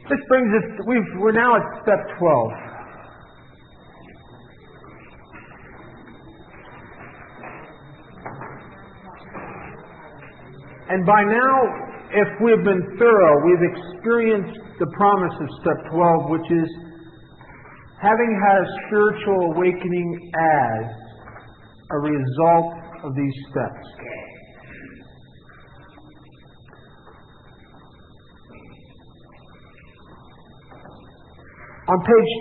This brings us, we're now at step 12. And by now, if we've been thorough, we've experienced the promise of step 12, which is having had a spiritual awakening as a result of these steps. On page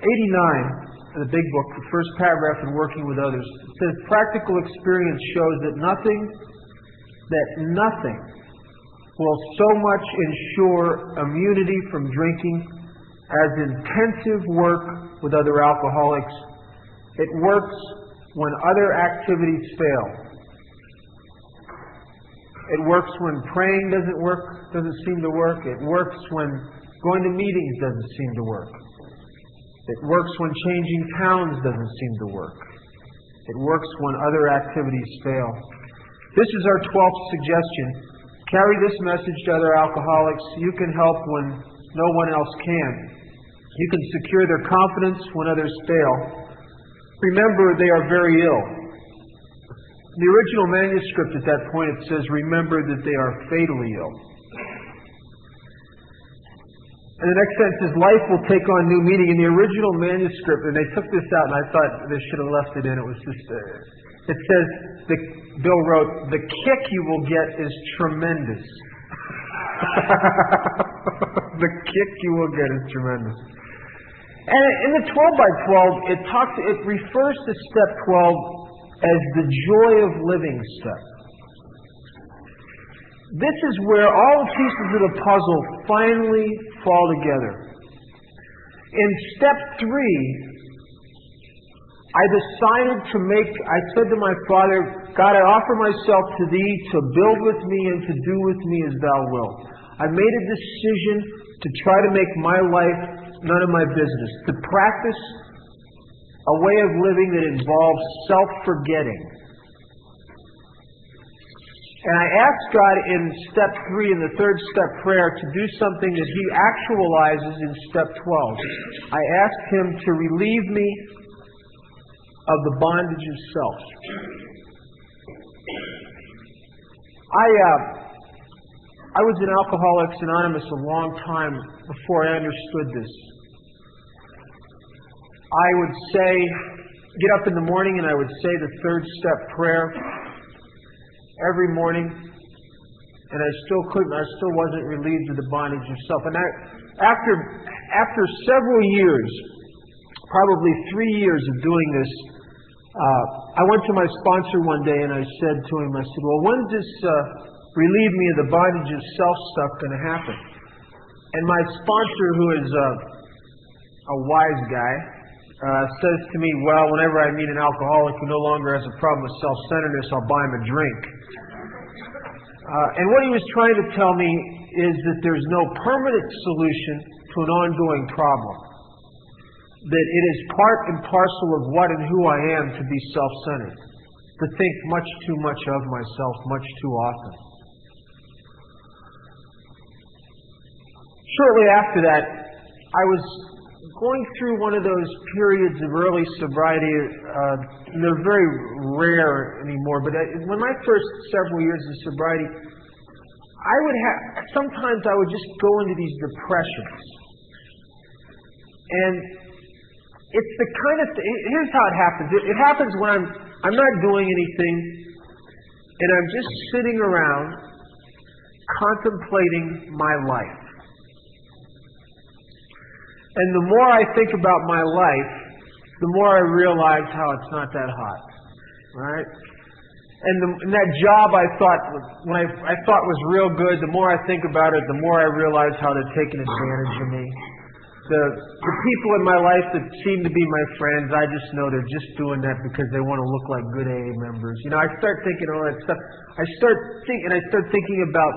89 of the big book, the first paragraph in Working with Others, it says, practical experience shows that nothing will so much ensure immunity from drinking as intensive work with other alcoholics. It works when other activities fail. It works when praying doesn't seem to work. It works when going to meetings doesn't seem to work. It works when changing towns doesn't seem to work. It works when other activities fail. This is our 12th suggestion. Carry this message to other alcoholics. You can help when no one else can. You can secure their confidence when others fail. Remember, they are very ill. In the original manuscript at that point it says, remember that they are fatally ill. And the next sentence is, life will take on new meaning. In the original manuscript, and they took this out, and I thought they should have left it in. It was just, it says, Bill wrote, the kick you will get is tremendous. The kick you will get is tremendous. And in the 12 by 12, it refers to step 12 as the joy of living step. This is where all the pieces of the puzzle finally fall together. In step 3, I said to my Father, God, I offer myself to Thee to build with me and to do with me as Thou wilt. I made a decision to try to make my life none of my business, to practice a way of living that involves self-forgetting. And I asked God in step 3, in the third step prayer, to do something that He actualizes in step 12. I asked Him to relieve me of the bondage of self. I was in Alcoholics Anonymous a long time before I understood this. I would get up in the morning and I would say the third step prayer every morning, and I still wasn't relieved of the bondage of self. And after several years, probably 3 years of doing this, I went to my sponsor one day and I said to him, I said, well, when's this relieve me of the bondage of self stuff going to happen? And my sponsor, who is a wise guy, says to me, well, whenever I meet an alcoholic who no longer has a problem with self-centeredness, I'll buy him a drink. And what he was trying to tell me is that there's no permanent solution to an ongoing problem. That it is part and parcel of what and who I am to be self-centered. To think much too much of myself much too often. Shortly after that, I was going through one of those periods of early sobriety. They're very rare anymore, but when my first several years of sobriety, sometimes I would just go into these depressions. And it's the kind of here's how it happens. It happens when I'm not doing anything, and I'm just sitting around contemplating my life. And the more I think about my life, the more I realize how it's not that hot, right? And that job I thought was real good, the more I think about it, the more I realize how they're taking advantage of me. The people in my life that seem to be my friends, I just know they're just doing that because they want to look like good AA members. You know, I start thinking all that stuff. I start thinking about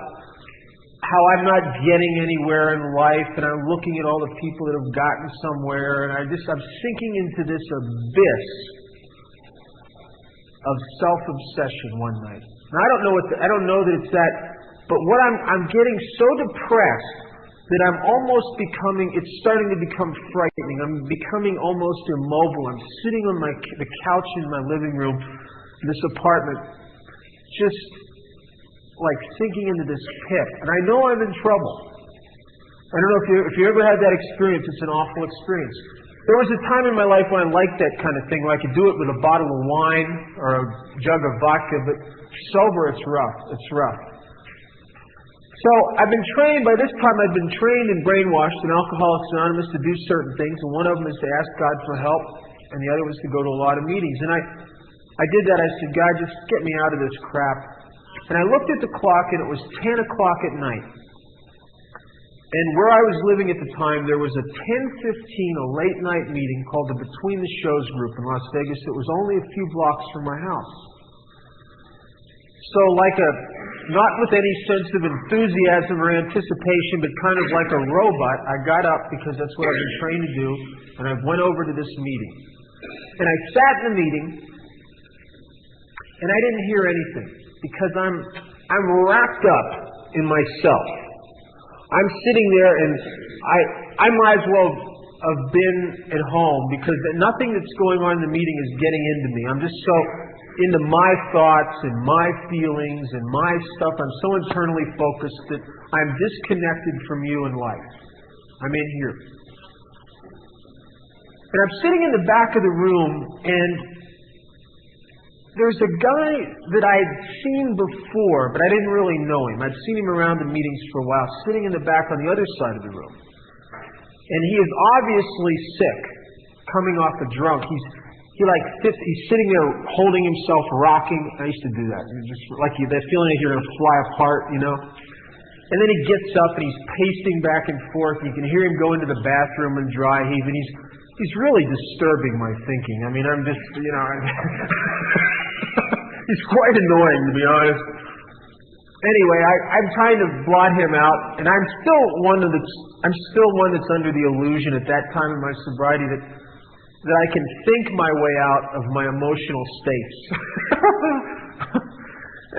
how I'm not getting anywhere in life, and I'm looking at all the people that have gotten somewhere, and I'm sinking into this abyss of self-obsession one night. Now I don't know that it's that, but what I'm getting so depressed that I'm almost becoming, it's starting to become frightening. I'm becoming almost immobile. I'm sitting on the couch in my living room in this apartment, just like sinking into this pit. And I know I'm in trouble. I don't know if you ever had that experience. It's an awful experience. There was a time in my life when I liked that kind of thing, where I could do it with a bottle of wine or a jug of vodka, but sober, it's rough. It's rough. So I've been trained, by this time I've been trained and brainwashed in Alcoholics Anonymous to do certain things, and one of them is to ask God for help, and the other was to go to a lot of meetings. And I did that. I said, God, just get me out of this crap. And I looked at the clock, and it was 10 o'clock at night. And where I was living at the time, there was a 10:15, a late-night meeting called the Between the Shows group in Las Vegas. It was only a few blocks from my house. So not with any sense of enthusiasm or anticipation, but kind of like a robot, I got up, because that's what I've been trained to do, and I went over to this meeting. And I sat in the meeting, and I didn't hear anything, because I'm wrapped up in myself. I'm sitting there, and I might as well have been at home, because nothing that's going on in the meeting is getting into me. I'm just so into my thoughts and my feelings and my stuff. I'm so internally focused that I'm disconnected from you in life. I'm in here. And I'm sitting in the back of the room, and there's a guy that I'd seen before, but I didn't really know him. I'd seen him around the meetings for a while, sitting in the back on the other side of the room. And he is obviously sick, coming off a drunk. He's sitting there holding himself, rocking. I used to do that. Just like that feeling that you're going to fly apart, you know. And then he gets up and he's pacing back and forth. You can hear him go into the bathroom and dry heave, and he's really disturbing my thinking. I mean, I'm just, you know, he's quite annoying, to be honest. Anyway, I'm trying to blot him out, and I'm still one that's under the illusion at that time in my sobriety that I can think my way out of my emotional states.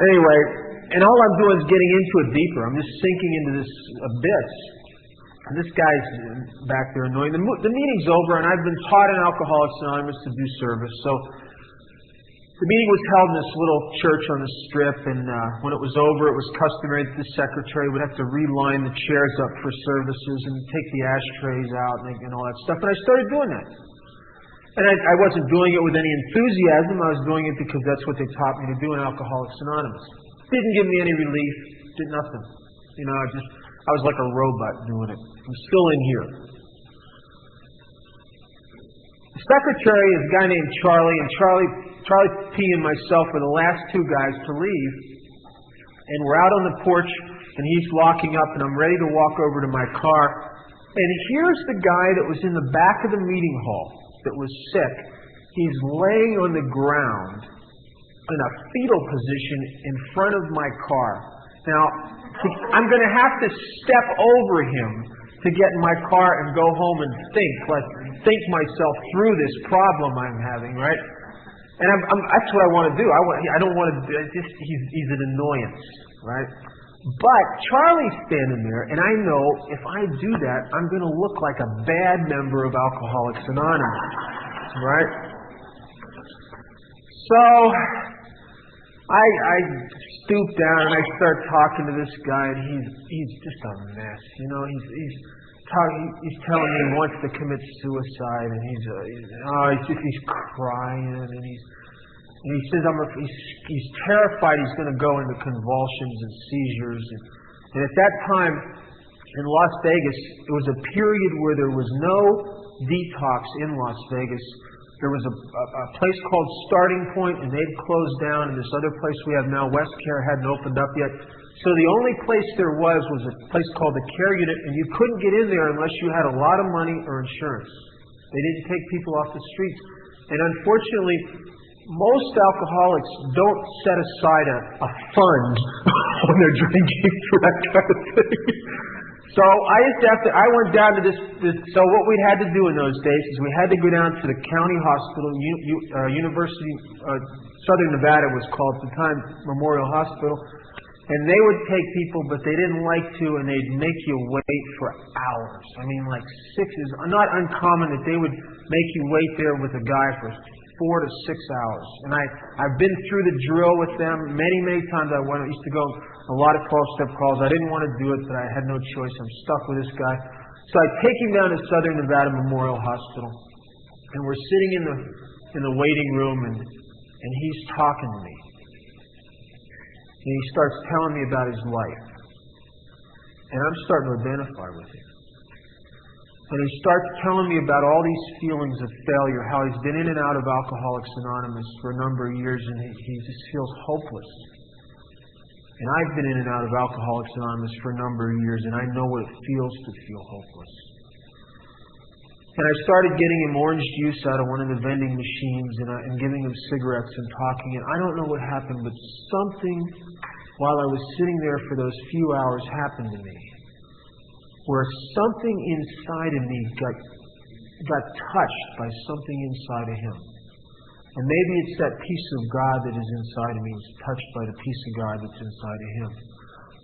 Anyway, and all I'm doing is getting into it deeper. I'm just sinking into this abyss. And this guy's back there annoying. The meeting's over, and I've been taught in Alcoholics Anonymous to do service. So the meeting was held in this little church on the strip, and when it was over, it was customary that the secretary would have to reline the chairs up for services and take the ashtrays out and all that stuff. And I started doing that. And I wasn't doing it with any enthusiasm. I was doing it because that's what they taught me to do in Alcoholics Anonymous. Didn't give me any relief. Did nothing. You know, I was like a robot doing it. I'm still in here. The secretary is a guy named Charlie, and Charlie P. and myself were the last two guys to leave. And we're out on the porch, and he's locking up, and I'm ready to walk over to my car. And here's the guy that was in the back of the meeting hall that was sick. He's laying on the ground in a fetal position in front of my car. Now, I'm going to have to step over him to get in my car and go home and think myself through this problem I'm having, right? And that's what I want to do. I don't want to. He's an annoyance, right? But Charlie's standing there, and I know if I do that, I'm going to look like a bad member of Alcoholics Anonymous, right? So I stoop down and I start talking to this guy, and he's just a mess, you know. He's telling me he wants to commit suicide, and he's crying, and he says he's terrified he's going to go into convulsions and seizures. And at that time in Las Vegas, it was a period where there was no detox in Las Vegas. There was a place called Starting Point, and they'd closed down, and this other place we have now, West Care, hadn't opened up yet. So the only place there was a place called the Care Unit, and you couldn't get in there unless you had a lot of money or insurance. They didn't take people off the streets. And unfortunately, most alcoholics don't set aside a fund when they're drinking for that kind of thing. So I went down to this. So what we had to do in those days is we had to go down to the county hospital, University, Southern Nevada was called at the time, Memorial Hospital. And they would take people, but they didn't like to, and they'd make you wait for hours. I mean, like 6 is not uncommon that they would make you wait there with a guy for 4 to 6 hours. And I've been through the drill with them many times. I used to go a lot of 12-step calls. I didn't want to do it, but I had no choice. I'm stuck with this guy. So I take him down to Southern Nevada Memorial Hospital, and we're sitting in the waiting room, and he's talking to me. And he starts telling me about his life. And I'm starting to identify with him. And he starts telling me about all these feelings of failure, how he's been in and out of Alcoholics Anonymous for a number of years, and he just feels hopeless. And I've been in and out of Alcoholics Anonymous for a number of years, and I know what it feels to feel hopeless. And I started getting him orange juice out of one of the vending machines and giving him cigarettes and talking. And I don't know what happened, but something, while I was sitting there for those few hours, happened to me. Where something inside of me got touched by something inside of him. And maybe it's that peace of God that is inside of me was touched by the peace of God that's inside of him.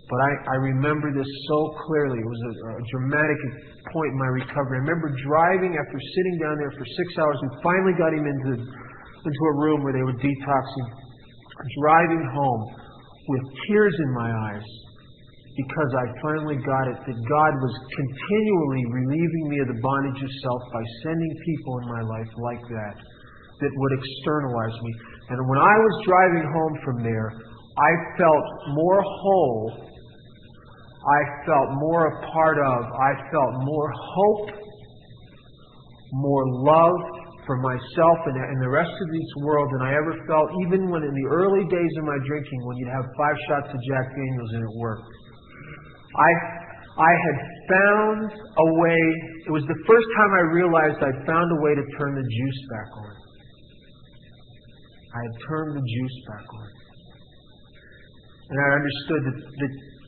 But I remember this so clearly. It was a dramatic point in my recovery. I remember driving after sitting down there for 6 hours. We finally got him into a room where they would detox him. Driving home with tears in my eyes because I finally got it that God was continually relieving me of the bondage of self by sending people in my life like that would externalize me. And when I was driving home from there, I felt more whole. I felt more a part of. I felt more hope, more love for myself and the rest of this world than I ever felt, even when in the early days of my drinking, when you'd have 5 shots of Jack Daniels and it worked. I had found a way. It was the first time I realized I'd found a way to turn the juice back on. I had turned the juice back on. And I understood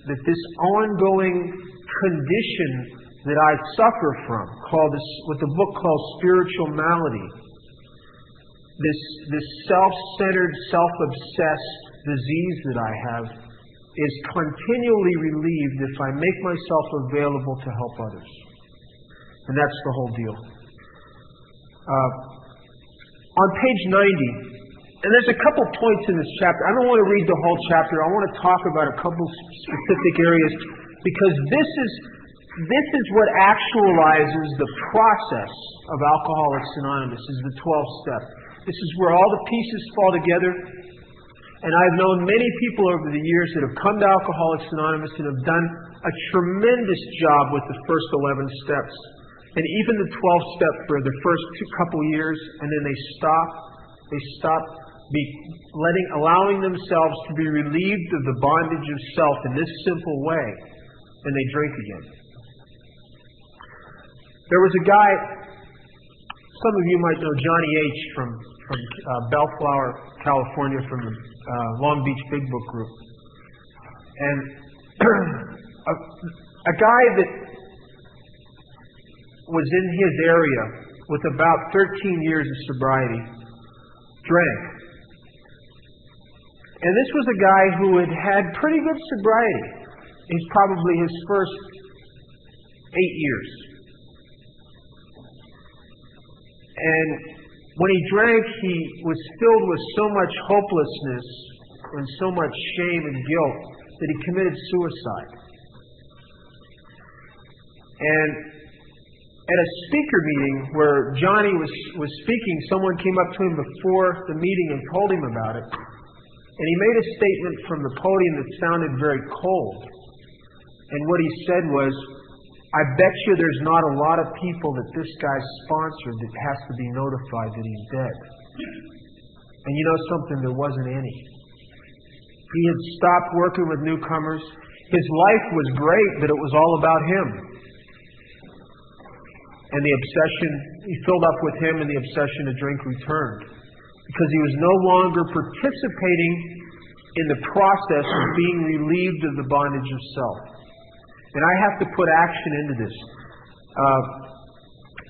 that this ongoing condition that I suffer from, what the book calls spiritual malady, this self-centered, self-obsessed disease that I have, is continually relieved if I make myself available to help others. And that's the whole deal. On page 90, and there's a couple points in this chapter. I don't want to read the whole chapter. I want to talk about a couple specific areas because this is what actualizes the process of Alcoholics Anonymous, is the 12th step. This is where all the pieces fall together. And I've known many people over the years that have come to Alcoholics Anonymous and have done a tremendous job with the first 11 steps. And even the 12th step for the first couple years, and then they stop. They stop allowing themselves to be relieved of the bondage of self in this simple way, and they drink again. There was a guy, some of you might know Johnny H. from Bellflower, California, from the Long Beach Big Book Group. And a guy that was in his area with about 13 years of sobriety drank. And this was a guy who had pretty good sobriety. He's probably his first 8 years. And when he drank, he was filled with so much hopelessness and so much shame and guilt that he committed suicide. And at a speaker meeting where Johnny was speaking, someone came up to him before the meeting and told him about it. And he made a statement from the podium that sounded very cold. And what he said was, I bet you there's not a lot of people that this guy sponsored that has to be notified that he's dead. And you know something? There wasn't any. He had stopped working with newcomers. His life was great, but it was all about him. And the obsession, he filled up with him, and the obsession to drink returned. Because he was no longer participating in the process of being relieved of the bondage of self. And I have to put action into this.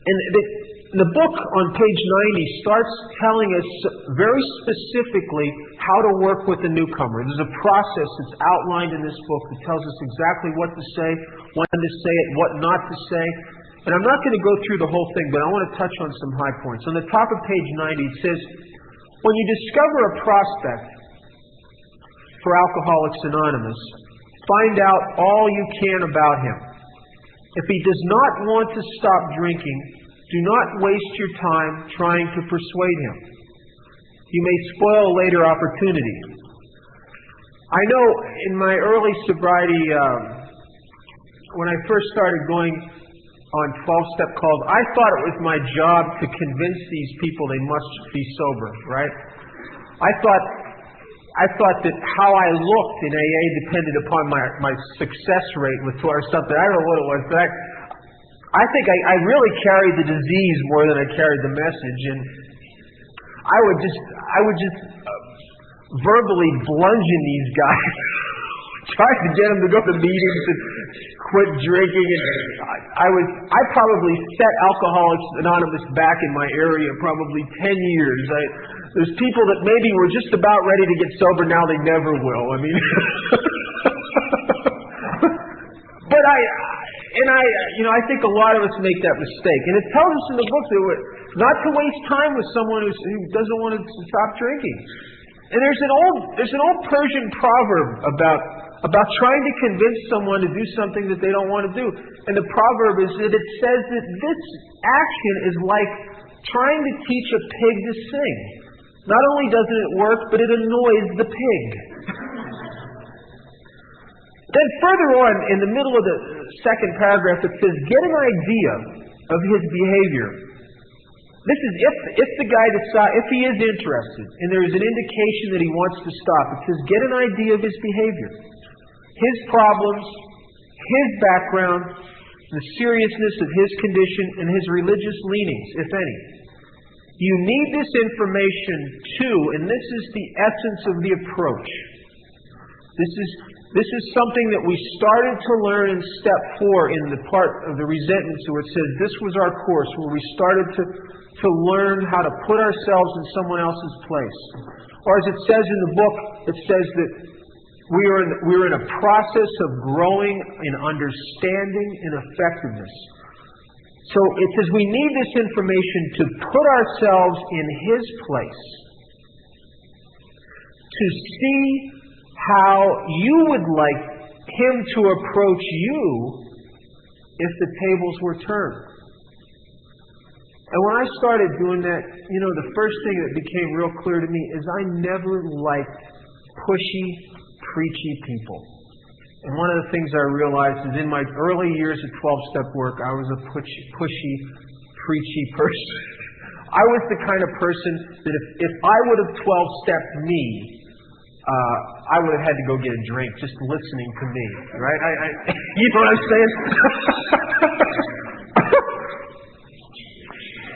And The book on page 90 starts telling us very specifically how to work with a newcomer. There's a process that's outlined in this book that tells us exactly what to say, when to say it, what not to say. And I'm not going to go through the whole thing, but I want to touch on some high points. On the top of page 90 it says, when you discover a prospect for Alcoholics Anonymous, find out all you can about him. If he does not want to stop drinking, do not waste your time trying to persuade him. You may spoil a later opportunity. I know in my early sobriety, when I first started going on 12-step calls, I thought it was my job to convince these people they must be sober, right? I thought that how I looked in AA depended upon my success rate or something. I don't know what it was, but I think I really carried the disease more than I carried the message, and I would just verbally bludgeon these guys, trying to get them to go to meetings and quit drinking. And I probably set Alcoholics Anonymous back in my area probably 10 years. There's people that maybe were just about ready to get sober, now they never will. I mean, but I think a lot of us make that mistake. And it tells us in the book that not to waste time with someone who doesn't want to stop drinking. And there's an old Persian proverb about trying to convince someone to do something that they don't want to do. And the proverb is that it says that this action is like trying to teach a pig to sing. Not only doesn't it work, but it annoys the pig. Then further on, in the middle of the second paragraph, it says, get an idea of his behavior. This is if the guy decides, if he is interested, and there is an indication that he wants to stop, it says, get an idea of his behavior. His problems, his background, the seriousness of his condition, and his religious leanings, if any. You need this information too, and this is the essence of the approach. This is something that we started to learn in step 4 in the part of the resentment, where it says this was our course, where we started to learn how to put ourselves in someone else's place. Or as it says in the book, it says that we are in a process of growing in understanding and effectiveness. So it says we need this information to put ourselves in his place, to see how you would like him to approach you if the tables were turned. And when I started doing that, the first thing that became real clear to me is I never liked pushy, preachy people. And one of the things I realized is in my early years of 12-step work, I was a pushy, preachy person. I was the kind of person that if I would have 12-stepped me, I would have had to go get a drink just listening to me, right? You know what I'm saying?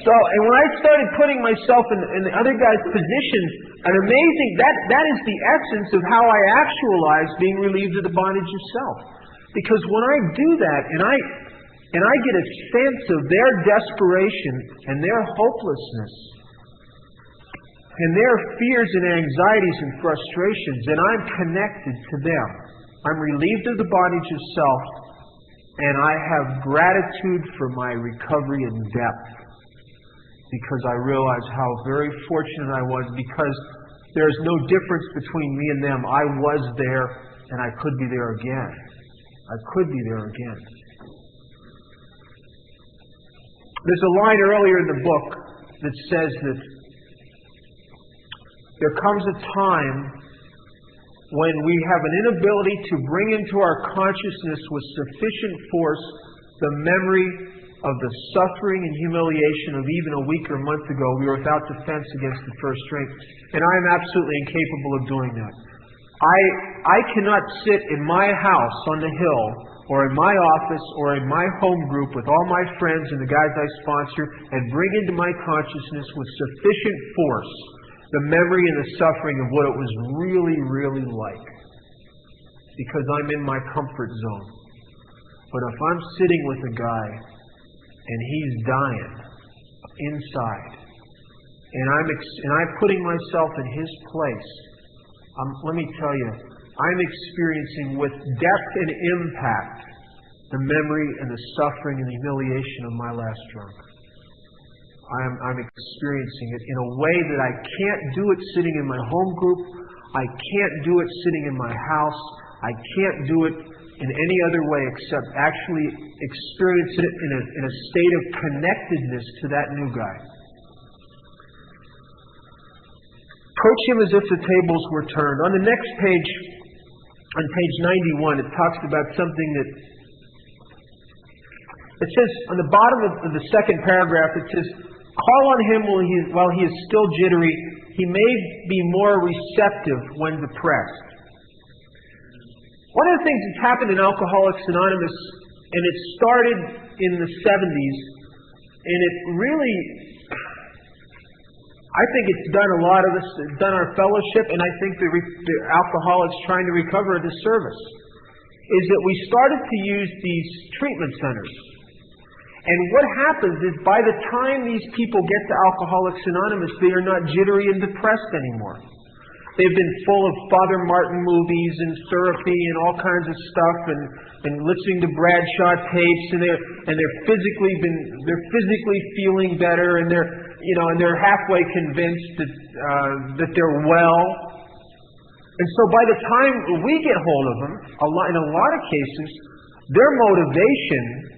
And when I started putting myself in the other guy's position, that is the essence of how I actualize being relieved of the bondage of self. Because when I do that, and I get a sense of their desperation and their hopelessness, and their fears and anxieties and frustrations, and I'm connected to them. I'm relieved of the bondage of self, and I have gratitude for my recovery in depth. Because I realize how very fortunate I was, because there's no difference between me and them. I was there, and I could be there again. I could be there again. There's a line earlier in the book that says that there comes a time when we have an inability to bring into our consciousness with sufficient force the memory of the suffering and humiliation of even a week or a month ago we were without defense against the first drink. And I am absolutely incapable of doing that. I cannot sit in my house on the hill or in my office or in my home group with all my friends and the guys I sponsor and bring into my consciousness with sufficient force the memory and the suffering of what it was really, really like. Because I'm in my comfort zone. But if I'm sitting with a guy and he's dying, inside. And I'm putting myself in his place. Let me tell you, I'm experiencing with depth and impact the memory and the suffering and the humiliation of my last drunk. I'm experiencing it in a way that I can't do it sitting in my home group. I can't do it sitting in my house. I can't do it in any other way except actually experience it in a state of connectedness to that new guy. Approach him as if the tables were turned. On the next page, on page 91, it talks about something that it says on the bottom of the second paragraph, it says, call on him while he is still jittery. He may be more receptive when depressed. One of the things that's happened in Alcoholics Anonymous, and it started in the 70s, and it really, I think it's done a lot of us, it's done our fellowship, and I think the alcoholics trying to recover this service, is that we started to use these treatment centers. And what happens is by the time these people get to Alcoholics Anonymous, they are not jittery and depressed anymore. They've been full of Father Martin movies and therapy and all kinds of stuff and listening to Bradshaw tapes, and they're physically feeling better, and they're halfway convinced that they're well. And so by the time we get hold of them, in a lot of cases, their motivation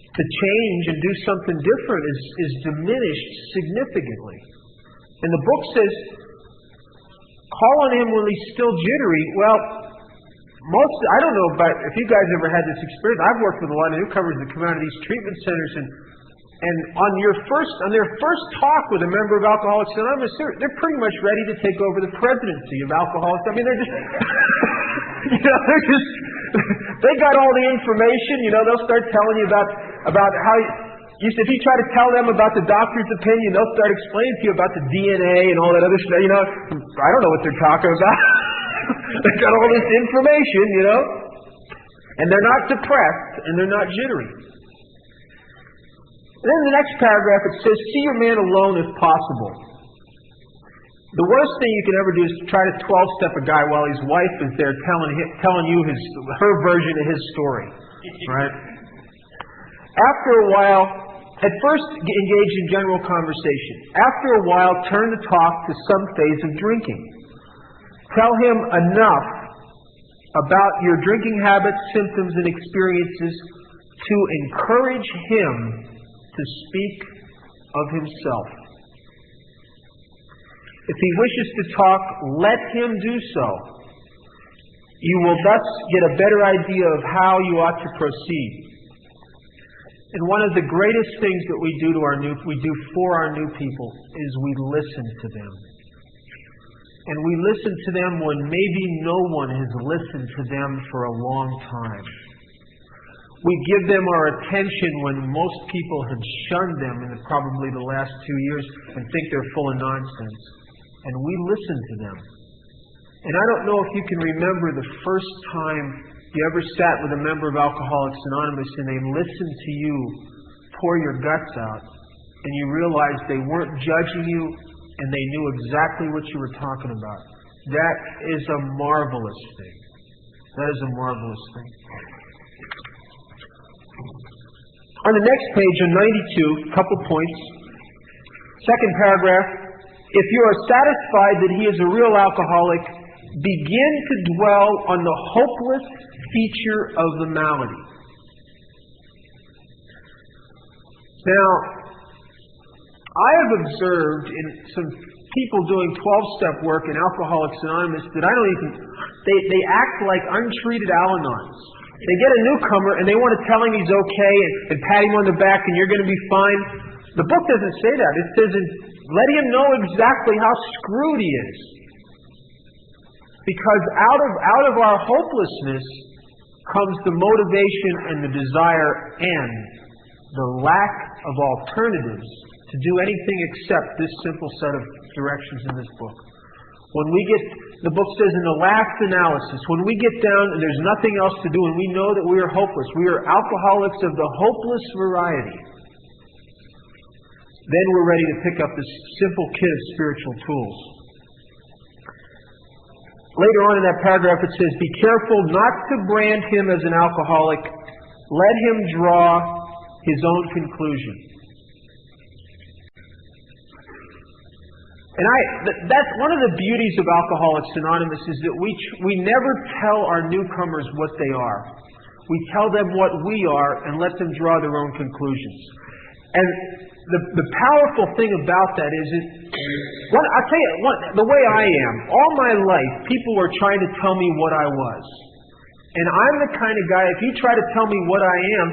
to change and do something different is diminished significantly. And the book says, call on him when he's still jittery. Well, I don't know about if you guys ever had this experience. I've worked with a lot of newcomers that come out of these treatment centers, and on their first talk with a member of Alcoholics Anonymous, they're pretty much ready to take over the presidency of Alcoholics. I mean, they're just, they got all the information. They'll start telling you about how if you try to tell them about the doctor's opinion, they'll start explaining to you about the DNA and all that other stuff. I don't know what they're talking about. They got all this information, and they're not depressed and they're not jittery. And then the next paragraph, it says, see your man alone if possible. The worst thing you can ever do is try to 12-step a guy while his wife is there telling you her version of his story. Right? After a while, at first engage in general conversation. After a while, turn the talk to some phase of drinking. Tell him enough about your drinking habits, symptoms, and experiences to encourage him to speak of himself. If he wishes to talk, let him do so. You will thus get a better idea of how you ought to proceed. And one of the greatest things that we do for our new people is we listen to them. And we listen to them when maybe no one has listened to them for a long time. We give them our attention when most people have shunned them in probably the last 2 years and think they're full of nonsense. And we listen to them. And I don't know if you can remember the first time you ever sat with a member of Alcoholics Anonymous and they listened to you pour your guts out and you realized they weren't judging you and they knew exactly what you were talking about. That is a marvelous thing. That is a marvelous thing. On the next page, on 92, a couple points. Second paragraph. If you are satisfied that he is a real alcoholic, begin to dwell on the hopeless feature of the malady. Now, I have observed in some people doing 12-step work in Alcoholics Anonymous that they act like untreated Al-Anons. They get a newcomer and they want to tell him he's okay and pat him on the back and you're going to be fine. The book doesn't say that. It says, let him know exactly how screwed he is. Because out of our hopelessness comes the motivation and the desire and the lack of alternatives to do anything except this simple set of directions in this book. When we get, the book says in the last analysis, when we get down and there's nothing else to do and we know that we are hopeless, we are alcoholics of the hopeless variety. then we're ready to pick up this simple kit of spiritual tools. Later on in that paragraph it says, be careful not to brand him as an alcoholic. Let him draw his own conclusion. And that's one of the beauties of Alcoholics Anonymous is that we never tell our newcomers what they are. We tell them what we are and let them draw their own conclusions. And the powerful thing about that is I'll tell you, the way I am, all my life, people were trying to tell me what I was. And I'm the kind of guy, if you try to tell me what I am,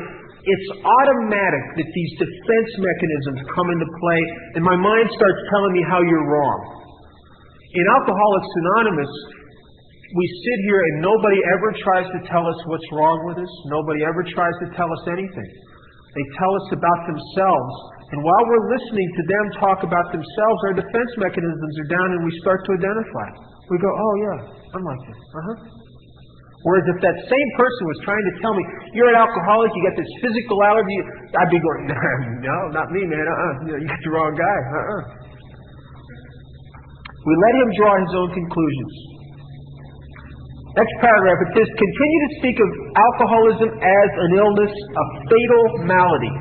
it's automatic that these defense mechanisms come into play and my mind starts telling me how you're wrong. In Alcoholics Anonymous, we sit here and nobody ever tries to tell us what's wrong with us. Nobody ever tries to tell us anything. They tell us about themselves. And while we're listening to them talk about themselves, our defense mechanisms are down and we start to identify. We go, oh yeah, I'm like this. Whereas if that same person was trying to tell me, you're an alcoholic, you got this physical allergy, I'd be going, no, not me, man. You got the wrong guy. We let him draw his own conclusions. Next paragraph, it says, continue to speak of alcoholism as an illness, a fatal malady.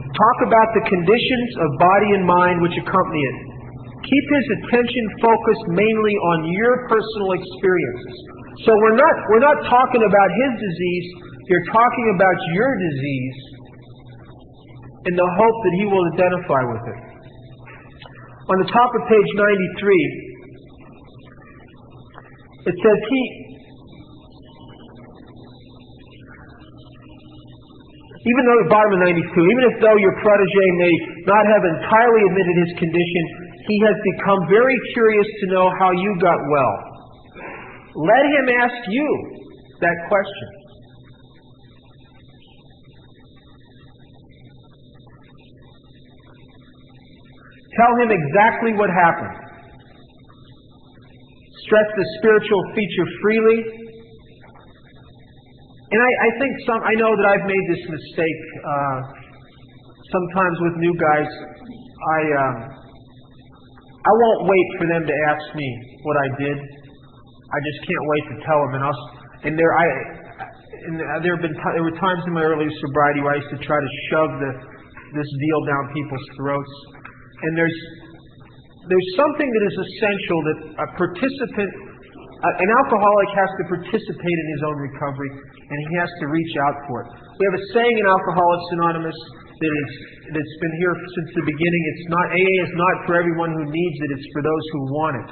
Talk about the conditions of body and mind which accompany it. Keep his attention focused mainly on your personal experiences. So we're not talking about his disease, you're talking about your disease in the hope that he will identify with it. On the top of page 93, it says even though the bottom of 92, even if though your protege may not have entirely admitted his condition, he has become very curious to know how you got well. Let him ask you that question. Tell him exactly what happened. Stress the spiritual feature freely. And I think I know that I've made this mistake sometimes with new guys. I won't wait for them to ask me what I did. I just can't wait to tell them. There were times in my early sobriety where I used to try to shove this deal down people's throats. And there's something that is essential that a participant, an alcoholic has to participate in his own recovery, and he has to reach out for it. We have a saying in Alcoholics Anonymous that's been here since the beginning. AA is not for everyone who needs it, it's for those who want it.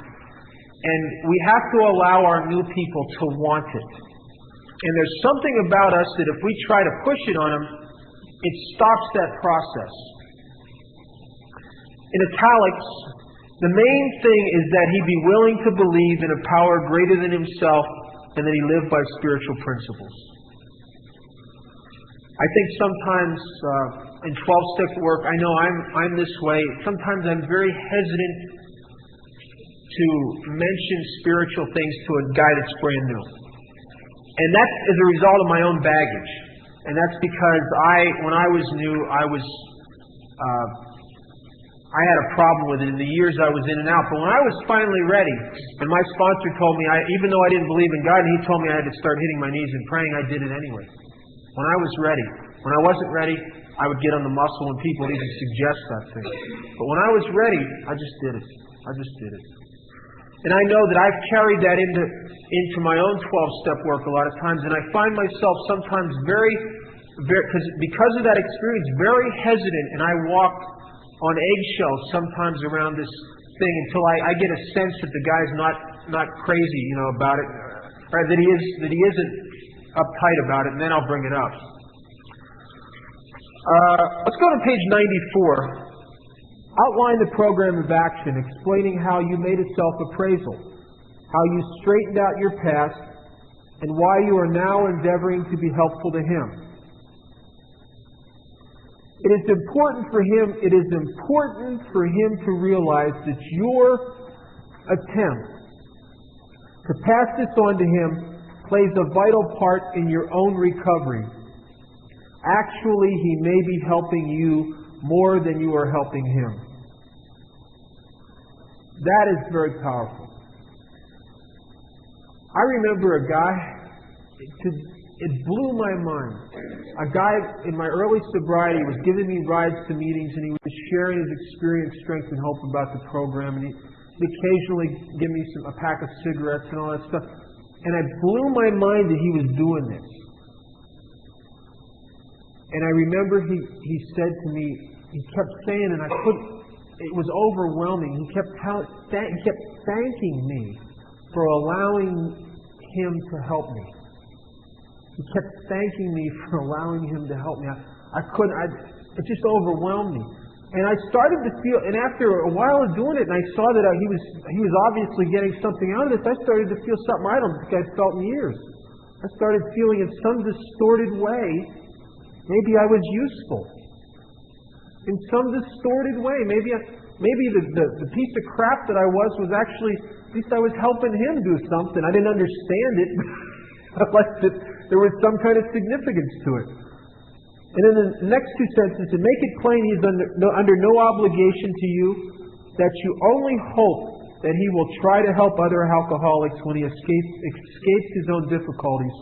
And we have to allow our new people to want it. And there's something about us that if we try to push it on them, it stops that process. In italics, the main thing is that he be willing to believe in a power greater than himself and that he live by spiritual principles. I think sometimes in 12-step work, I know I'm this way. Sometimes I'm very hesitant to mention spiritual things to a guy that's brand new. And that's as a result of my own baggage. And that's because when I was new, I had a problem with it in the years I was in and out. But when I was finally ready, and my sponsor told me, even though I didn't believe in God, and he told me I had to start hitting my knees and praying, I did it anyway. When I was ready. When I wasn't ready, I would get on the muscle and people would even suggest that thing. But when I was ready, I just did it. And I know that I've carried that into my own 12-step work a lot of times, and I find myself sometimes because of that experience, very hesitant, and I walk on eggshells sometimes around this thing until I get a sense that the guy's not crazy, about it, or that he isn't uptight about it, and then I'll bring it up. Let's go to page 94. Outline the program of action, explaining how you made a self-appraisal, how you straightened out your past, and why you are now endeavoring to be helpful to him. It is important for him to realize that your attempt to pass this on to him plays a vital part in your own recovery. Actually, he may be helping you more than you are helping him. That is very powerful. I remember a guy, it blew my mind. A guy in my early sobriety was giving me rides to meetings, and he was sharing his experience, strength, and hope about the program, and he'd occasionally give me a pack of cigarettes and all that stuff. And it blew my mind that he was doing this. And I remember he said to me, he kept saying, and it was overwhelming. He kept thanking me for allowing him to help me. He kept thanking me for allowing him to help me. It just overwhelmed me. And I started to feel, and after a while of doing it, and I saw that he was obviously getting something out of this, I started to feel something I don't think I'd felt in years. I started feeling in some distorted way, maybe I was useful. In some distorted way, maybe the piece of crap that I was actually, at least I was helping him do something. I didn't understand it. I liked that there was some kind of significance to it. And then the next two sentences, make it plain he is under no obligation to you, that you only hope that he will try to help other alcoholics when he escapes his own difficulties.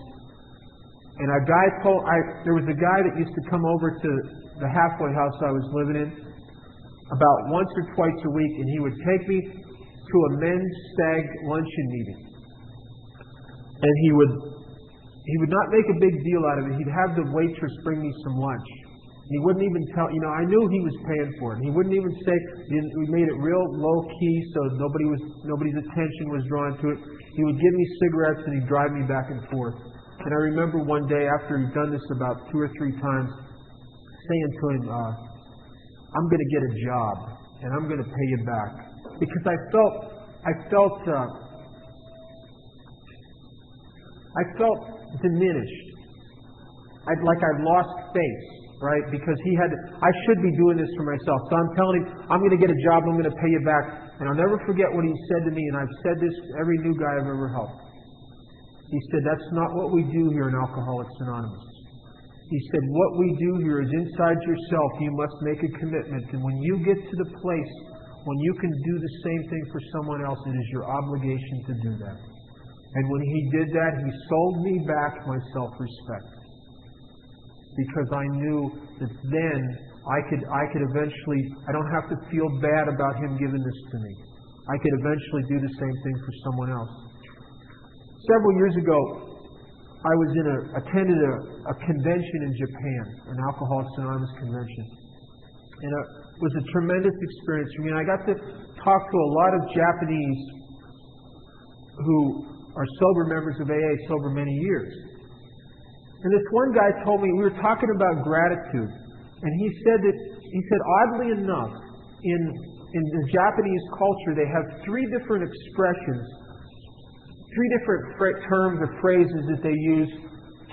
And there was a guy that used to come over to the halfway house I was living in about once or twice a week, and he would take me to a men's stag luncheon meeting. And he would not make a big deal out of it. He'd have the waitress bring me some lunch. He wouldn't even tell, I knew he was paying for it. He wouldn't even say, we made it real low key so nobody's attention was drawn to it. He would give me cigarettes and he'd drive me back and forth. And I remember one day after he'd done this about 2 or 3 times, saying to him, I'm going to get a job and I'm going to pay you back. Because I felt diminished. Like I'd lost face, right? Because I should be doing this for myself. So I'm telling him, I'm going to get a job, I'm going to pay you back. And I'll never forget what he said to me, and I've said this to every new guy I've ever helped. He said, that's not what we do here in Alcoholics Anonymous. He said, what we do here is inside yourself, you must make a commitment. And when you get to the place when you can do the same thing for someone else, it is your obligation to do that. And when he did that, he sold me back my self-respect. Because I knew that then I could eventually, I don't have to feel bad about him giving this to me. I could eventually do the same thing for someone else. Several years ago, I was attended a convention in Japan, an Alcoholics Anonymous convention. And it was a tremendous experience for me. And I got to talk to a lot of Japanese who are sober members of AA, sober many years. And this one guy told me, we were talking about gratitude, and he said, oddly enough, in the Japanese culture, they have 3 different expressions, 3 different terms or phrases that they use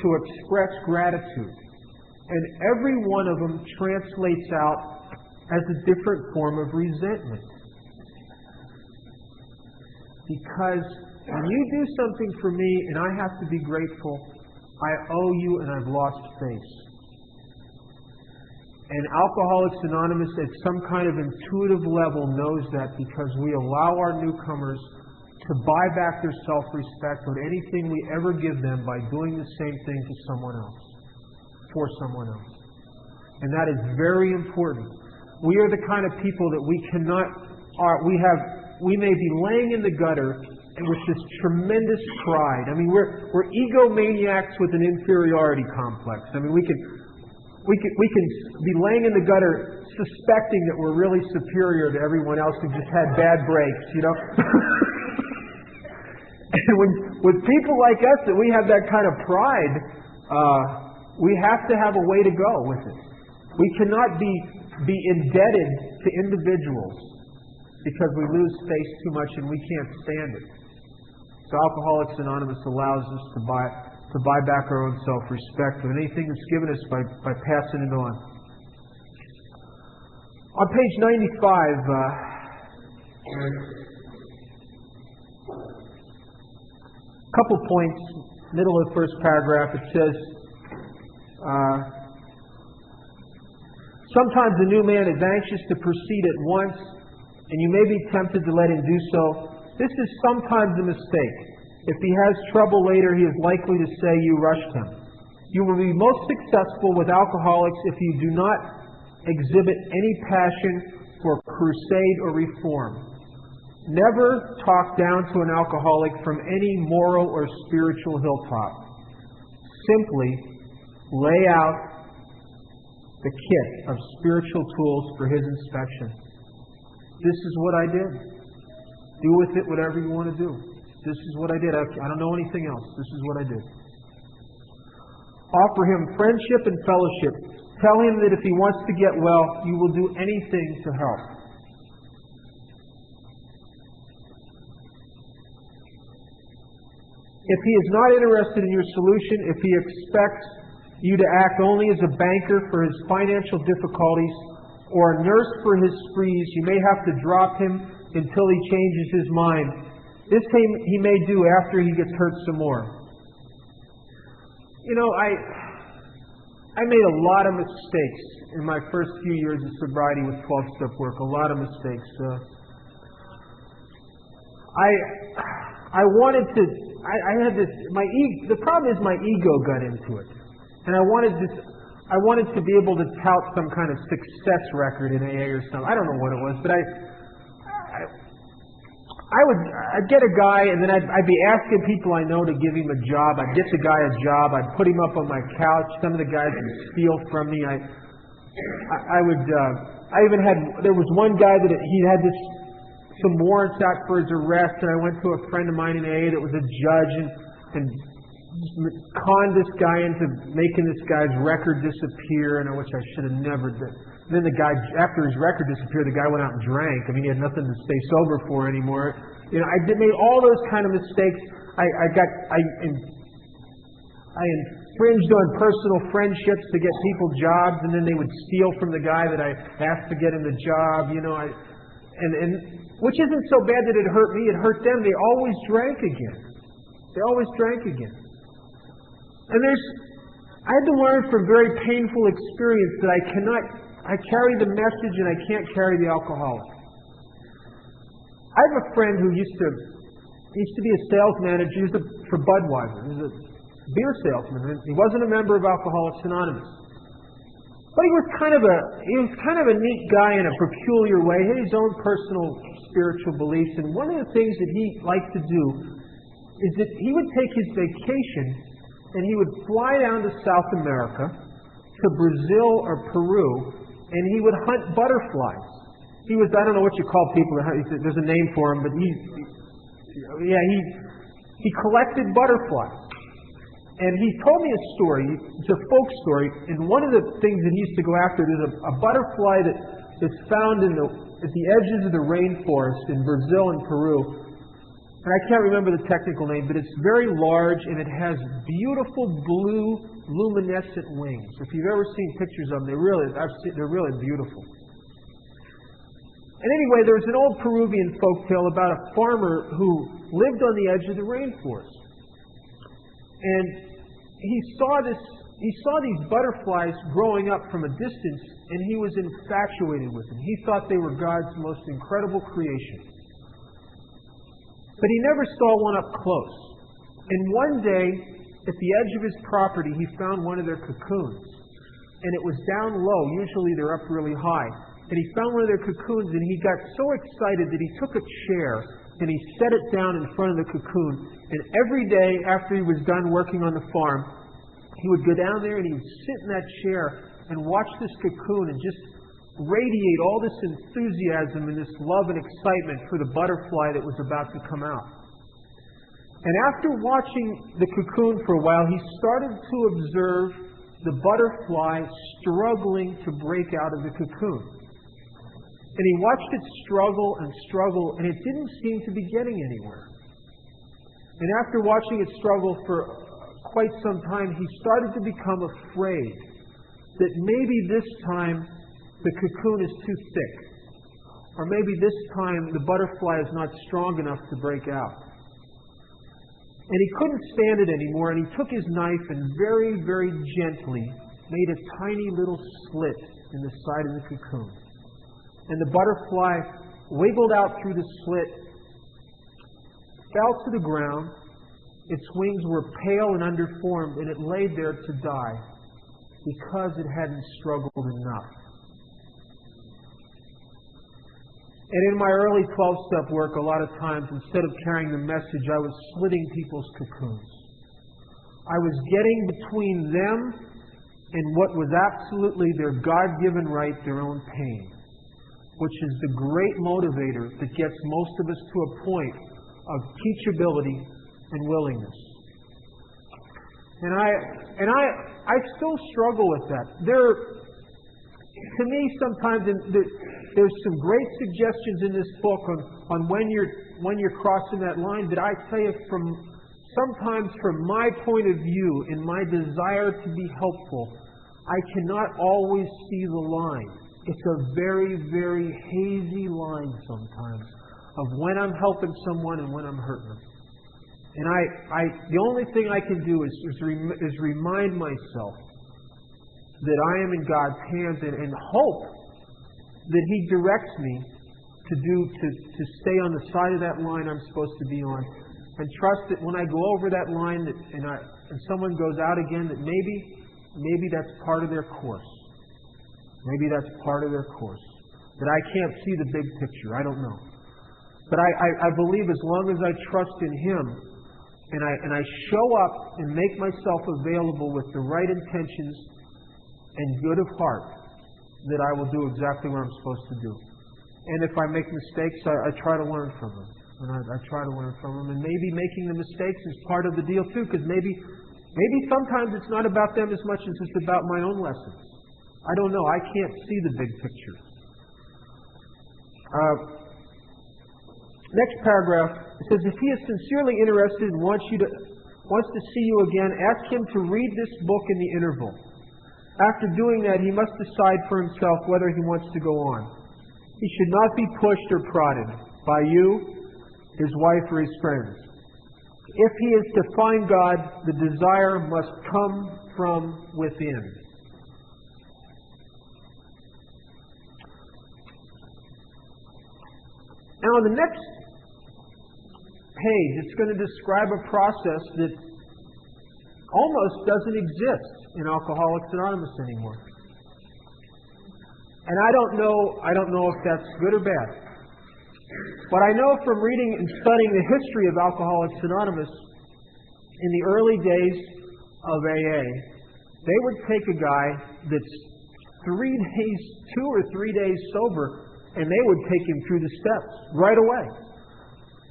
to express gratitude. And every one of them translates out as a different form of resentment. Because when you do something for me and I have to be grateful, I owe you and I've lost face. And Alcoholics Anonymous at some kind of intuitive level knows that, because we allow our newcomers to buy back their self-respect on anything we ever give them by doing the same thing to someone else, for someone else. And that is very important. We are the kind of people that we may be laying in the gutter and with this tremendous pride. I mean, we're egomaniacs with an inferiority complex. I mean, we can be laying in the gutter suspecting that we're really superior to everyone else who just had bad breaks, And with people like us, that we have that kind of pride, we have to have a way to go with it. We cannot be indebted to individuals because we lose face too much and we can't stand it. So Alcoholics Anonymous allows us to buy back our own self-respect with anything that's given us by passing it on. On page 95, couple points, middle of the first paragraph, it says, Sometimes the new man is anxious to proceed at once, and you may be tempted to let him do so. This is sometimes a mistake. If he has trouble later, he is likely to say you rushed him. You will be most successful with alcoholics if you do not exhibit any passion for crusade or reform. Never talk down to an alcoholic from any moral or spiritual hilltop. Simply lay out the kit of spiritual tools for his inspection. This is what I did. Do with it whatever you want to do. This is what I did. I don't know anything else. This is what I did. Offer him friendship and fellowship. Tell him that if he wants to get well, you will do anything to help. If he is not interested in your solution, if he expects you to act only as a banker for his financial difficulties or a nurse for his sprees, you may have to drop him until he changes his mind. This he may do after he gets hurt some more. You know, I made a lot of mistakes in my first few years of sobriety with 12-step work. A lot of mistakes. I wanted to. I had this. The problem is my ego got into it, and I wanted to be able to tout some kind of success record in AA or something. I don't know what it was, but I'd get a guy, and then I'd be asking people I know to give him a job. I'd get the guy a job. I'd put him up on my couch. Some of the guys would steal from me. I even had. There was one guy that he had some warrants out for his arrest, and I went to a friend of mine in AA that was a judge and conned this guy into making this guy's record disappear, and which I should have never done. Then the guy, after his record disappeared, the guy went out and drank. I mean, he had nothing to stay sober for anymore. You know, I made all those kind of mistakes. I infringed on personal friendships to get people jobs, and then they would steal from the guy that I asked to get him the job. You know, and which isn't so bad that it hurt me. It hurt them. They always drank again. They always drank again. And I had to learn from very painful experience that I carry the message and I can't carry the alcoholic. I have a friend who used to be a sales manager for Budweiser. He was a beer salesman. He wasn't a member of Alcoholics Anonymous. But he was kind of a neat guy in a peculiar way. He had his own personal spiritual beliefs. And one of the things that he liked to do is that he would take his vacation and he would fly down to South America, to Brazil or Peru, and he would hunt butterflies. He was, I don't know what you call people, there's a name for him, but he collected butterflies. And he told me a story, it's a folk story, and one of the things that he used to go after, there's a butterfly that's found at the edges of the rainforest in Brazil and Peru. And I can't remember the technical name, but it's very large and it has beautiful blue luminescent wings. If you've ever seen pictures of them, they're really beautiful. And anyway, there was an old Peruvian folktale about a farmer who lived on the edge of the rainforest. And he saw these butterflies growing up from a distance, and he was infatuated with them. He thought they were God's most incredible creation. But he never saw one up close. And one day, at the edge of his property, he found one of their cocoons. And it was down low. Usually they're up really high. And he found one of their cocoons, and he got so excited that he took a chair and he set it down in front of the cocoon. And every day after he was done working on the farm, he would go down there and he would sit in that chair and watch this cocoon and just radiate all this enthusiasm and this love and excitement for the butterfly that was about to come out. And after watching the cocoon for a while, he started to observe the butterfly struggling to break out of the cocoon. And he watched it struggle and struggle, and it didn't seem to be getting anywhere. And after watching it struggle for quite some time, he started to become afraid that maybe this time the cocoon is too thick, or maybe this time the butterfly is not strong enough to break out. And he couldn't stand it anymore, and he took his knife and very, very gently made a tiny little slit in the side of the cocoon. And the butterfly wiggled out through the slit, fell to the ground. Its wings were pale and underformed, and it lay there to die because it hadn't struggled enough. And in my early 12-step work, a lot of times, instead of carrying the message, I was slitting people's cocoons. I was getting between them and what was absolutely their God-given right, their own pain, which is the great motivator that gets most of us to a point of teachability and willingness. And I still struggle with that. To me, sometimes there's some great suggestions in this book on when you're crossing that line. That I tell you, sometimes from my point of view and my desire to be helpful, I cannot always see the line. It's a very, very hazy line sometimes of when I'm helping someone and when I'm hurting them. And the only thing I can do is remind myself that I am in God's hands and hope that He directs me to stay on the side of that line I'm supposed to be on, and trust that when I go over that line and someone goes out again, that maybe that's part of their course. Maybe that's part of their course. That I can't see the big picture. I don't know. But I believe as long as I trust in Him and I show up and make myself available with the right intentions and good of heart, that I will do exactly what I'm supposed to do. And if I make mistakes, I try to learn from them. And I try to learn from them. And maybe making the mistakes is part of the deal too, because maybe sometimes it's not about them as much as it's about my own lessons. I don't know. I can't see the big picture. Next paragraph, it says, if he is sincerely interested and wants to see you again, ask him to read this book in the interval. After doing that, he must decide for himself whether he wants to go on. He should not be pushed or prodded by you, his wife, or his friends. If he is to find God, the desire must come from within. Now, on the next page, it's going to describe a process that almost doesn't exist in Alcoholics Anonymous anymore. And I don't know if that's good or bad. But I know from reading and studying the history of Alcoholics Anonymous, in the early days of AA, they would take a guy that's 2 or 3 days sober, and they would take him through the steps right away.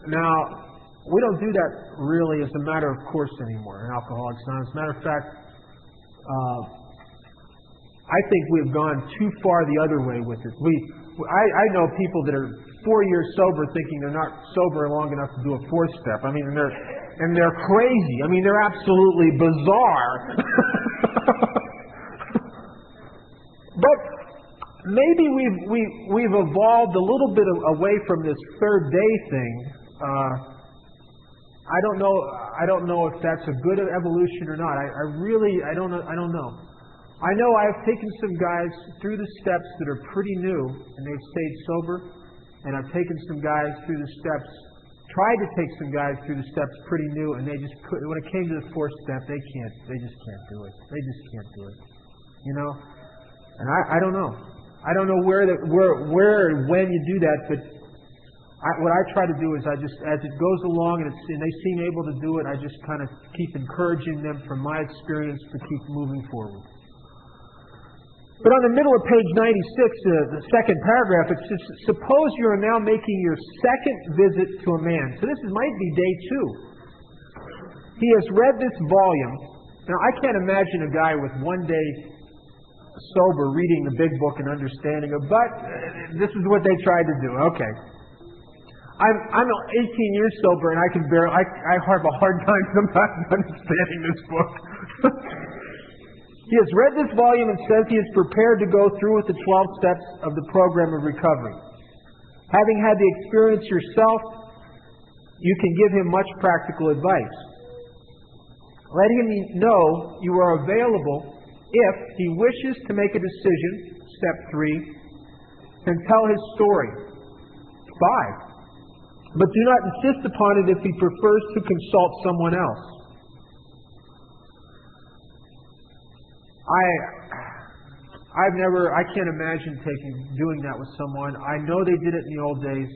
Now, we don't do that really as a matter of course anymore in Alcoholics Anonymous. As a matter of fact, I think we've gone too far the other way with it. I know people that are 4 years sober thinking they're not sober long enough to do a 4th step. I mean, they're crazy. I mean, they're absolutely bizarre. But maybe we've evolved a little bit away from this third day thing. I don't know if that's a good evolution or not. I don't know. I know I've taken some guys through the steps that are pretty new, and they've stayed sober. And I've taken some guys through the steps, tried to take some guys through the steps pretty new, and they just couldn't. When it came to the 4th step, they just can't do it. They just can't do it. You know? And I don't know. I don't know where and when you do that, but what I try to do is I just, as it goes along and they seem able to do it, I just kind of keep encouraging them from my experience to keep moving forward. But on the middle of page 96, the second paragraph, it says, suppose you are now making your second visit to a man. So this might be day 2. He has read this volume. Now, I can't imagine a guy with 1 day sober reading the big book and understanding it, but this is what they tried to do. Okay. I'm 18 years sober, and I have a hard time sometimes understanding this book. He has read this volume and says he is prepared to go through with the 12 steps of the program of recovery. Having had the experience yourself, you can give him much practical advice. Let him know you are available If he wishes to make a decision, step 3, then tell his story. 5. But do not insist upon it if he prefers to consult someone else. I can't imagine doing that with someone. I know they did it in the old days.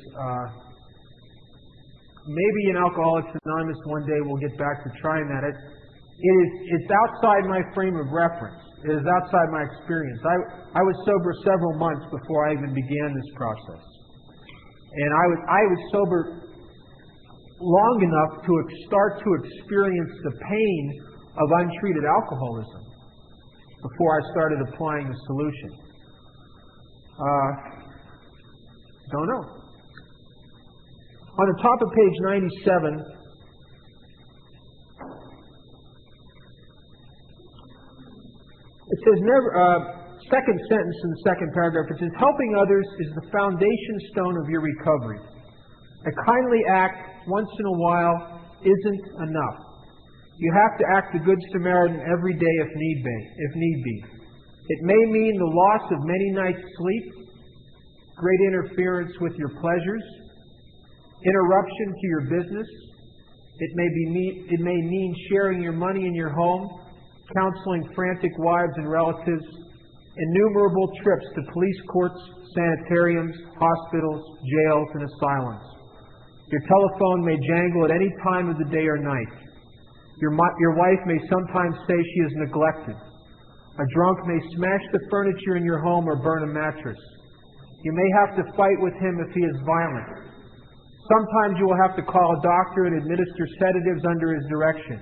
Maybe in Alcoholics Anonymous one day we'll get back to trying that. It's outside my frame of reference. It is outside my experience. I was sober several months before I even began this process. And I was sober long enough to start to experience the pain of untreated alcoholism before I started applying the solution. Don't know. On the top of page 97, it says, second sentence in the second paragraph, it says, helping others is the foundation stone of your recovery. A kindly act once in a while isn't enough. You have to act the Good Samaritan every day if need be. It may mean the loss of many nights' sleep, great interference with your pleasures, interruption to your business. It may mean sharing your money in your home, counseling frantic wives and relatives, innumerable trips to police courts, sanitariums, hospitals, jails, and asylums. Your telephone may jangle at any time of the day or night. Your wife may sometimes say she is neglected. A drunk may smash the furniture in your home or burn a mattress. You may have to fight with him if he is violent. Sometimes you will have to call a doctor and administer sedatives under his direction.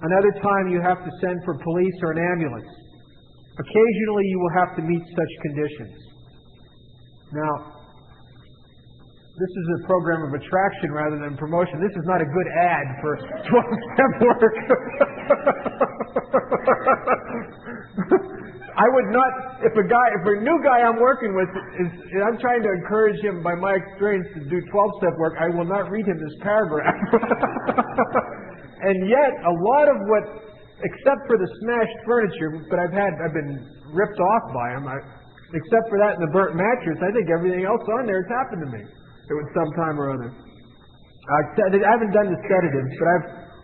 Another time you have to send for police or an ambulance. Occasionally you will have to meet such conditions. Now, this is a program of attraction rather than promotion. This is not a good ad for 12-step work. I would not, if a new guy I'm working with I'm trying to encourage him by my experience to do 12-step work, I will not read him this paragraph. And yet, a lot of what, except for the smashed furniture, but I've been ripped off by him, except for that and the burnt mattress, I think everything else on there has happened to me at some time or other. I haven't done the sedatives, but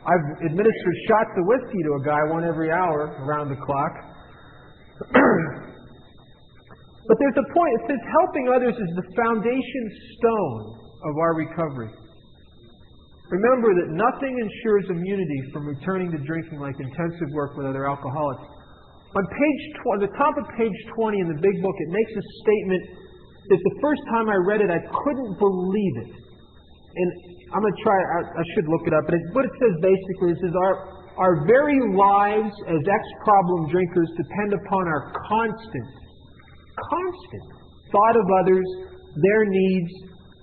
I've administered shots of whiskey to a guy, one every hour around the clock. But there's a point. It says helping others is the foundation stone of our recovery. Remember that nothing ensures immunity from returning to drinking like intensive work with other alcoholics. On the top of page 20 in the big book, it makes a statement that the first time I read it, I couldn't believe it. And I'm going to try, I should look it up, but what it says basically is our very lives as ex-problem drinkers depend upon our constant thought of others, their needs,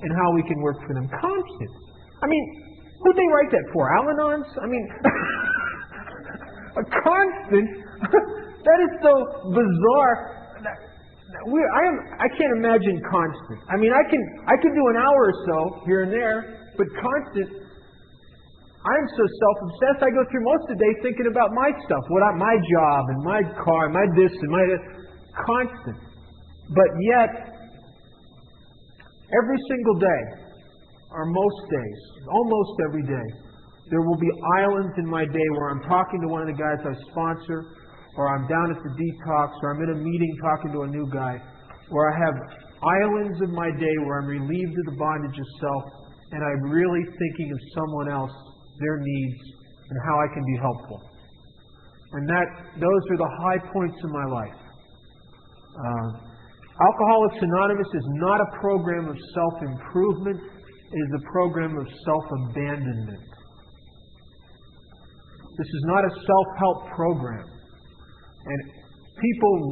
and how we can work for them. Constant. I mean, who'd they write that for? Al-Anons? I mean, a constant? That is so bizarre. I can't imagine constant. I mean, I can do an hour or so here and there, but constant. I'm so self-obsessed. I go through most of the day thinking about my stuff, my job and my car, my this and my that. Constant. But yet, every single day, or most days, almost every day, there will be islands in my day where I'm talking to one of the guys I sponsor, or I'm down at the detox, or I'm in a meeting talking to a new guy, where I have islands of my day where I'm relieved of the bondage of self, and I'm really thinking of someone else, their needs, and how I can be helpful. And those are the high points in my life. Alcoholics Anonymous is not a program of self-improvement. It is a program of self-abandonment. This is not a self-help program. And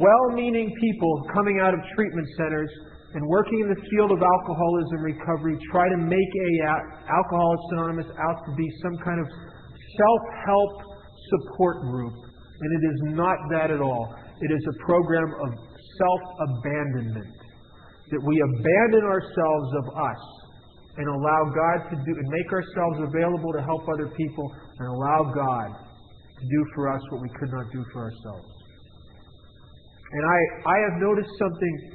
well-meaning people coming out of treatment centers and working in the field of alcoholism recovery try to make Alcoholics Anonymous out to be some kind of self-help support group. And it is not that at all. It is a program of self-abandonment. That we abandon ourselves of us and allow God to do, and make ourselves available to help other people and allow God to do for us what we could not do for ourselves. And I have noticed something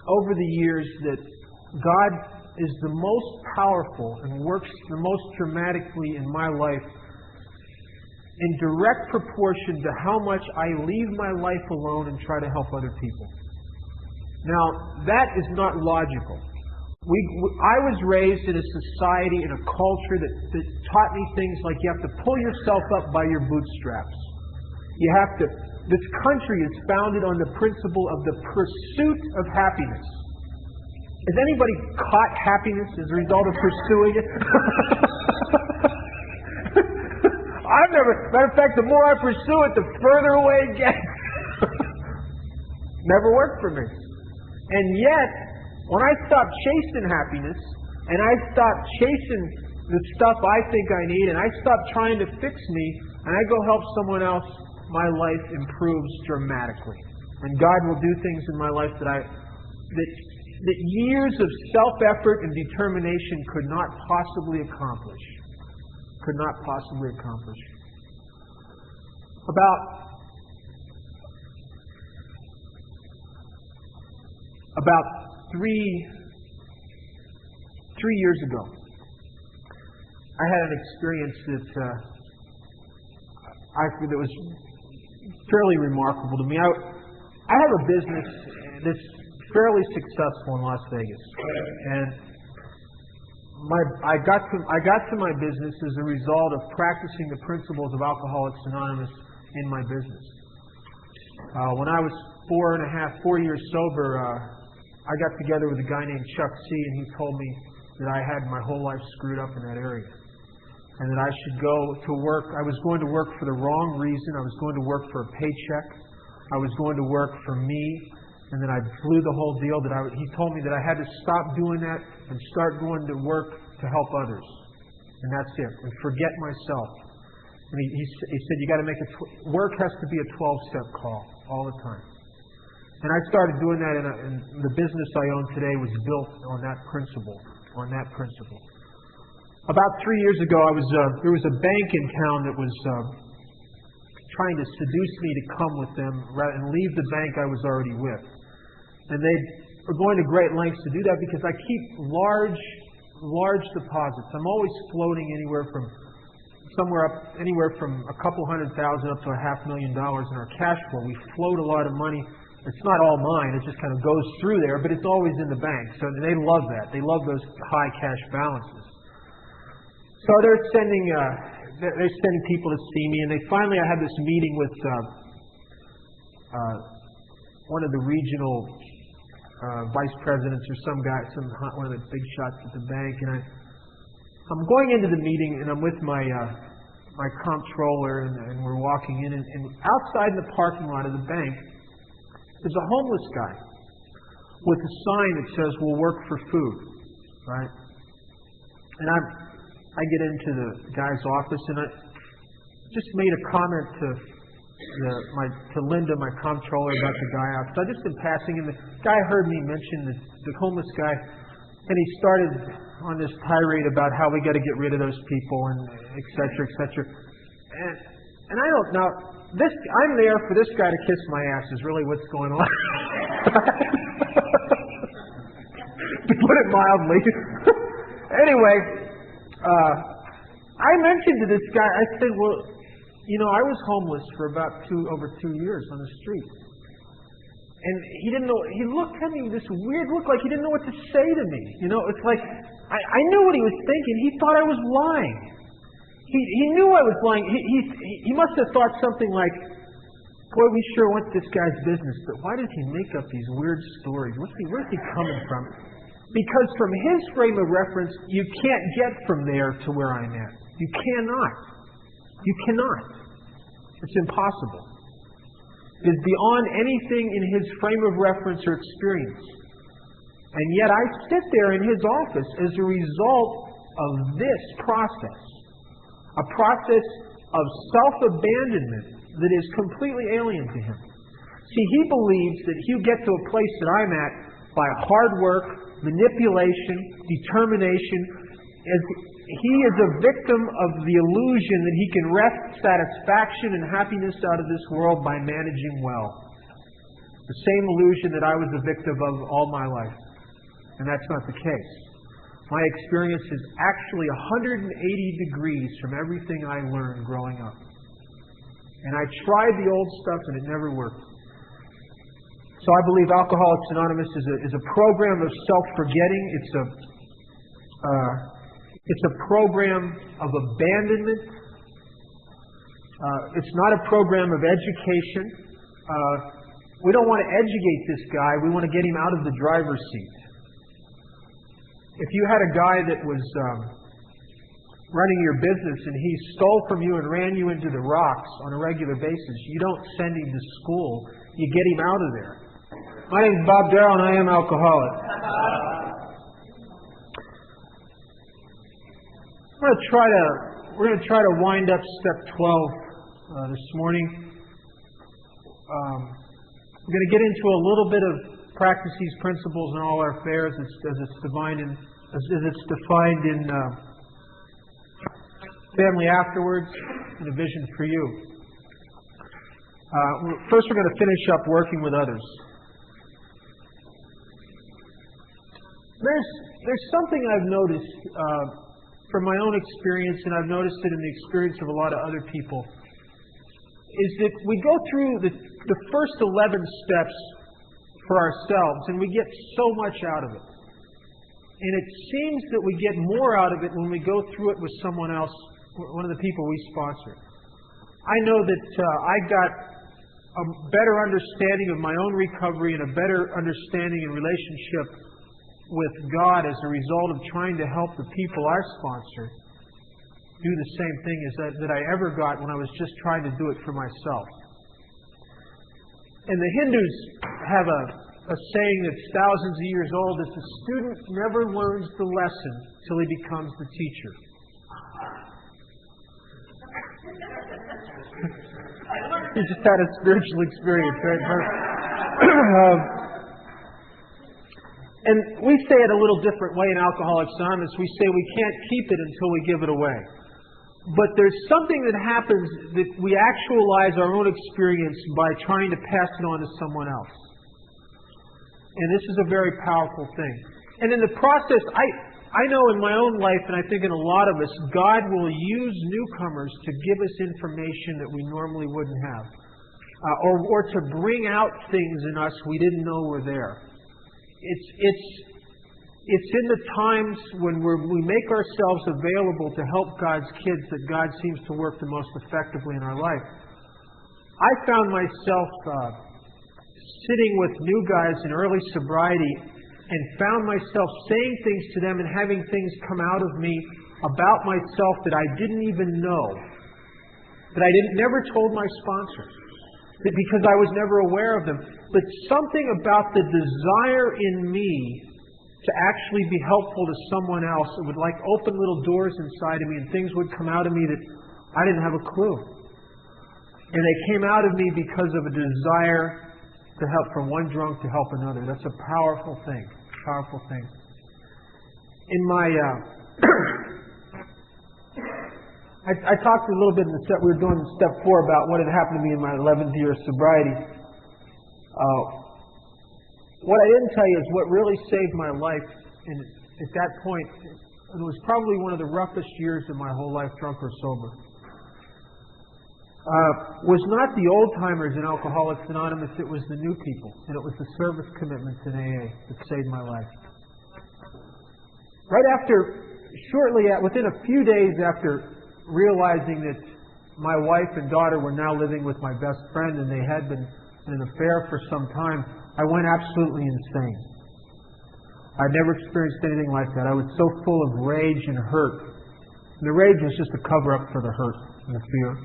over the years, that God is the most powerful and works the most dramatically in my life in direct proportion to how much I leave my life alone and try to help other people. Now, that is not logical. I was raised in a society, in a culture that taught me things like you have to pull yourself up by your bootstraps. This country is founded on the principle of the pursuit of happiness. Has anybody caught happiness as a result of pursuing it? I've never. Matter of fact, the more I pursue it, the further away it gets. Never worked for me. And yet, when I stop chasing happiness, and I stop chasing the stuff I think I need, and I stop trying to fix me, and I go help someone else, my life improves dramatically. And God will do things in my life that years of self-effort and determination could not possibly accomplish. About three years ago, I had an experience that was fairly remarkable to me. I have a business that's fairly successful in Las Vegas, and I got to my business as a result of practicing the principles of Alcoholics Anonymous in my business. When I was 4 years sober, I got together with a guy named Chuck C, and he told me that I had my whole life screwed up in that area, and that I should go to work. I was going to work for the wrong reason. I was going to work for a paycheck. I was going to work for me, and then I blew the whole deal. He told me that I had to stop doing that and start going to work to help others, and that's it. And forget myself. And he said you got to make work has to be a 12-step call all the time. And I started doing that, and the business I own today was built on that principle. About 3 years ago, there was a bank in town that was trying to seduce me to come with them and leave the bank I was already with. And they were going to great lengths to do that because I keep large deposits. I'm always floating anywhere from a couple $100,000 up to $500,000 in our cash flow. We float a lot of money. It's not all mine. It just kind of goes through there, but it's always in the bank. So they love that. They love those high cash balances. So they're sending people to see me, and I had this meeting with one of the regional vice presidents or one of the big shots at the bank, and I'm going into the meeting, and I'm with my comptroller, and we're walking in, and outside in the parking lot of the bank, there's a homeless guy with a sign that says, "We'll work for food," right? And I get into the guy's office, and I just made a comment to Linda, my comptroller, about the guy out. So I just been passing, and the guy heard me mention the homeless guy, and he started on this tirade about how we got to get rid of those people, and et cetera, et cetera. And I don't know. I'm there for this guy to kiss my ass is really what's going on. To put it mildly. Anyway, I mentioned to this guy, I said, well, I was homeless for about over 2 years on the street. And he didn't know, he looked at me with this weird look like he didn't know what to say to me. It's like, I knew what he was thinking. He thought I was lying. He knew I was lying. He must have thought something like, boy, we sure want this guy's business, but why does he make up these weird stories? Where's he coming from? Because from his frame of reference, you can't get from there to where I'm at. You cannot. It's impossible. It is beyond anything in his frame of reference or experience. And yet I sit there in his office as a result of this process. A process of self-abandonment that is completely alien to him. See, he believes that he'll get to a place that I'm at by hard work, manipulation, determination, as he is a victim of the illusion that he can wrest satisfaction and happiness out of this world by managing well. the same illusion that I was a victim of all my life. And that's not the case. My experience is actually 180 degrees from everything I learned growing up. And I tried the old stuff and it never worked. So I believe Alcoholics Anonymous is a program of self-forgetting. It's a program of abandonment. It's not a program of education. We don't want to educate this guy. We want to get him out of the driver's seat. If you had a guy that was running your business and he stole from you and ran you into the rocks on a regular basis, you don't send him to school. You get him out of there. My name is Bob Darrell and I am alcoholic. We're going to try to wind up step 12 this morning. We're going to get into a little bit of practice these principles in all our affairs as it's defined in Family Afterwards and A Vision for You. First, we're going to finish up working with others. There's something I've noticed from my own experience, and I've noticed it in the experience of a lot of other people, is that we go through the first 11 steps for ourselves, and we get so much out of it. And it seems that we get more out of it when we go through it with someone else, one of the people we sponsor. I know that I got a better understanding of my own recovery and a better understanding and relationship with God as a result of trying to help the people I sponsor do the same thing as that I ever got when I was just trying to do it for myself. And the Hindus have a saying that's thousands of years old, that the student never learns the lesson till he becomes the teacher. He just had a spiritual experience, right? And we say it a little different way in Alcoholics Anonymous. We say we can't keep it until we give it away. But there's something that happens that we actualize our own experience by trying to pass it on to someone else. And this is a very powerful thing. And in the process, I know in my own life, and I think in a lot of us, God will use newcomers to give us information that we normally wouldn't have. Or to bring out things in us we didn't know were there. It's in the times when we make ourselves available to help God's kids that God seems to work the most effectively in our life. I found myself sitting with new guys in early sobriety and found myself saying things to them and having things come out of me about myself that I didn't even know, that I never told my sponsors, because I was never aware of them. But something about the desire in me to actually be helpful to someone else, it would like open little doors inside of me and things would come out of me that I didn't have a clue. And they came out of me because of a desire to help, from one drunk to help another. That's a powerful thing. Powerful thing. In my I talked a little bit in the step we were doing in step 4 about what had happened to me in my 11th year of sobriety. What I didn't tell you is what really saved my life, and at that point, it was probably one of the roughest years of my whole life, drunk or sober, was not the old-timers in Alcoholics Anonymous, it was the new people, and it was the service commitments in AA that saved my life. Within a few days after realizing that my wife and daughter were now living with my best friend and they had been in an affair for some time, I went absolutely insane. I'd never experienced anything like that. I was so full of rage and hurt. And the rage was just a cover-up for the hurt and the fear.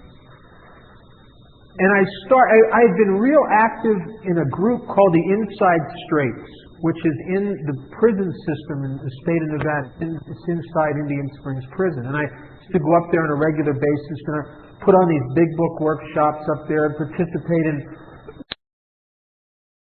And I had been real active in a group called the Inside Straits, which is in the prison system in the state of Nevada. It's inside Indian Springs Prison. And I used to go up there on a regular basis, and I put on these big book workshops up there and participate in